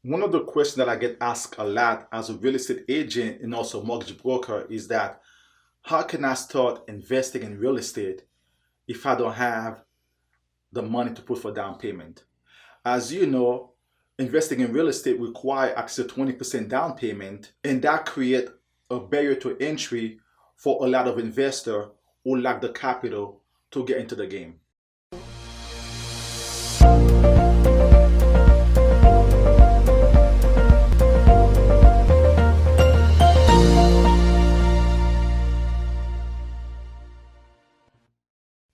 One of the questions that I get asked a lot as a real estate agent and also mortgage broker is that how can I start investing in real estate if I don't have the money to put for down payment? As you know, investing in real estate requires actually 20% down payment, and that creates a barrier to entry for a lot of investors who lack the capital to get into the game.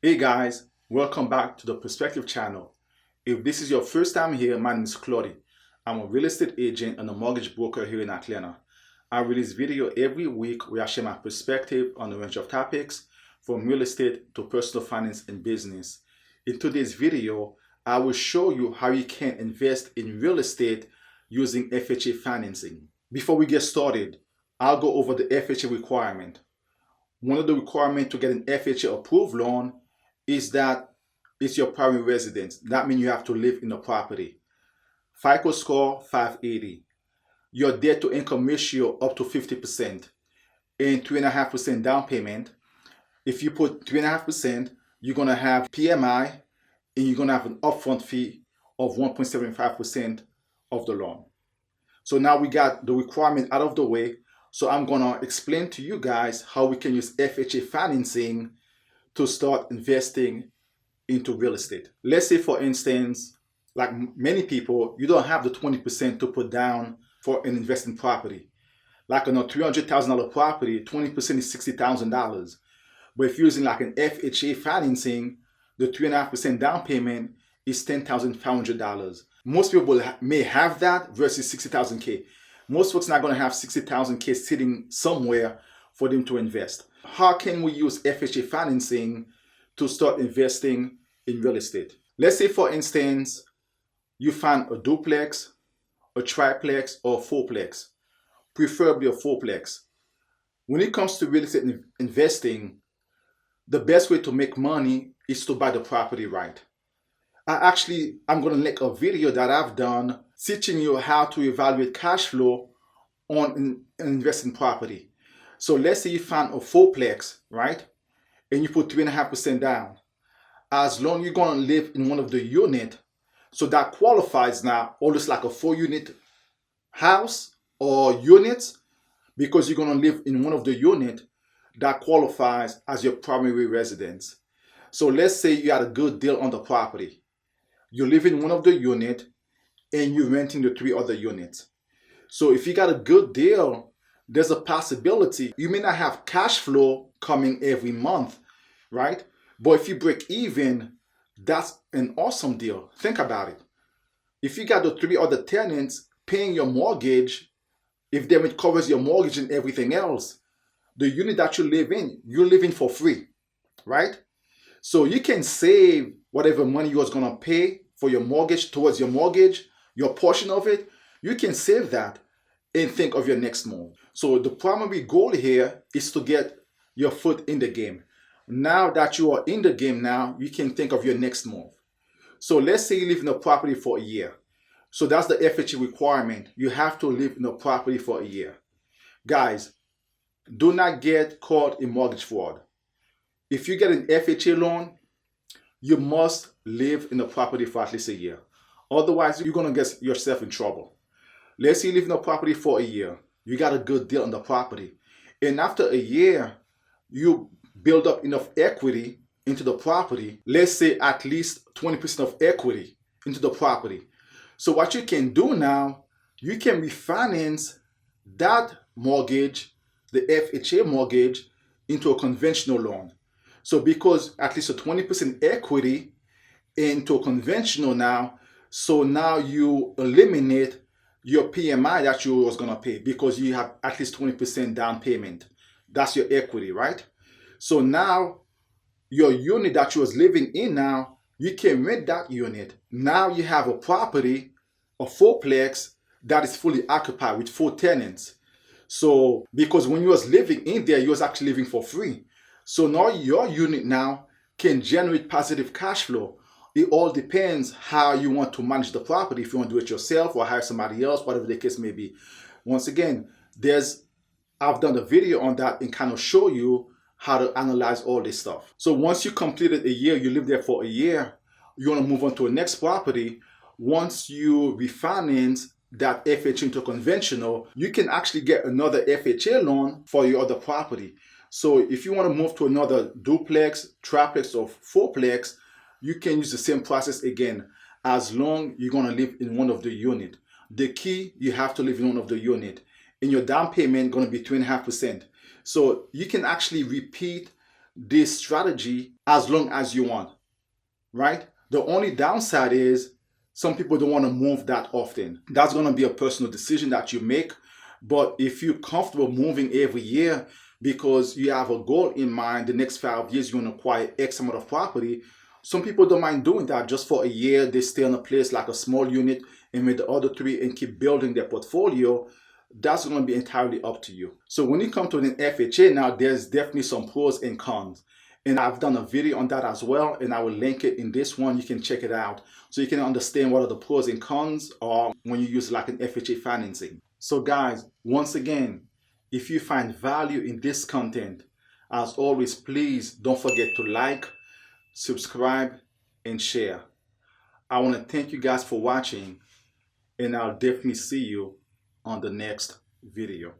Hey guys, welcome back to the Perspective channel. If this is your first time here, my name is Claudia. I'm a real estate agent and a mortgage broker here in Atlanta. I release video every week where I share my perspective on a range of topics from real estate to personal finance and business. In today's video, I will show you how you can invest in real estate using FHA financing. Before we get started, I'll go over the FHA requirement. One of the requirements to get an FHA approved loan is that it's your primary residence. That means you have to live in the property. FICO score 580. Your debt to income ratio up to 50%. And 3.5% down payment. If you put 3.5%, you're going to have PMI and you're going to have an upfront fee of 1.75% of the loan. So now we got the requirement out of the way. So I'm going to explain to you guys how we can use FHA financing to start investing into real estate. Let's say, for instance, like many people, you don't have the 20% to put down for an investment property. Like on a $300,000 property, 20% is $60,000. But if you're using like an FHA financing, the 3.5% down payment is $10,500. Most people may have that versus 60,000 K. Most folks not going to have 60,000 K sitting somewhere for them to invest. How can we use FHA financing to start investing in real estate? Let's say, for instance, you find a duplex, a triplex, or a fourplex, preferably a fourplex. When it comes to real estate investing, the best way to make money is to buy the property right. I'm going to make a video that I've done teaching you how to evaluate cash flow on an investing property. So let's say you find a fourplex, right? And you put 3.5% down. As long as you're going to live in one of the units, so that qualifies now, almost like a 4-unit house or units, because you're going to live in one of the units that qualifies as your primary residence. So let's say you had a good deal on the property. You live in one of the units and you're renting the 3 other units. So if you got a good deal, there's a possibility you may not have cash flow coming every month, right? But if you break even, that's an awesome deal. Think about it. If you got the 3 other tenants paying your mortgage, if then it covers your mortgage and everything else, the unit that you live in, you're living for free, right? So you can save whatever money you're going to pay for your mortgage towards your mortgage, your portion of it, you can save that and think of your next move. So the primary goal here is to get your foot in the game. Now that you are in the game now, you can think of your next move. So let's say you live in a property for a year. So that's the FHA requirement. You have to live in a property for a year. Guys, do not get caught in mortgage fraud. If you get an FHA loan, you must live in a property for at least a year. Otherwise, you're going to get yourself in trouble. Let's say you live in a property for a year. You got a good deal on the property. And after a year, you build up enough equity into the property. Let's say at least 20% of equity into the property. So what you can do now, you can refinance that mortgage, the FHA mortgage, into a conventional loan. So because at least a 20% equity into a conventional now, so now you eliminate your PMI that you was going to pay because you have at least 20% down payment. That's your equity, right? So now your unit that you was living in now, you can rent that unit. Now you have a property, a fourplex that is fully occupied with 4 tenants. So because when you was living in there, you was actually living for free. So now your unit now can generate positive cash flow. It all depends how you want to manage the property. If you want to do it yourself or hire somebody else, whatever the case may be. Once again, I've done a video on that and kind of show you how to analyze all this stuff. So once you completed a year, you live there for a year, you want to move on to a next property. Once you refinance that FHA into conventional, you can actually get another FHA loan for your other property. So if you want to move to another duplex, triplex, or fourplex, you can use the same process again, as long you're going to live in one of the unit. The key, you have to live in one of the unit. And your down payment going to be 2.5%. So you can actually repeat this strategy as long as you want, right? The only downside is some people don't want to move that often. That's going to be a personal decision that you make. But if you're comfortable moving every year because you have a goal in mind, the next 5 years you want to acquire X amount of property, some people don't mind doing that. Just for a year, they stay in a place like a small unit and with the other 3 and keep building their portfolio. That's going to be entirely up to you. So when you come to an FHA now, there's definitely some pros and cons. And I've done a video on that as well, and I will link it in this one. You can check it out so you can understand what are the pros and cons are when you use like an FHA financing. So guys, once again, if you find value in this content, as always, please don't forget to like, subscribe, and share. I want to thank you guys for watching, and I'll definitely see you on the next video.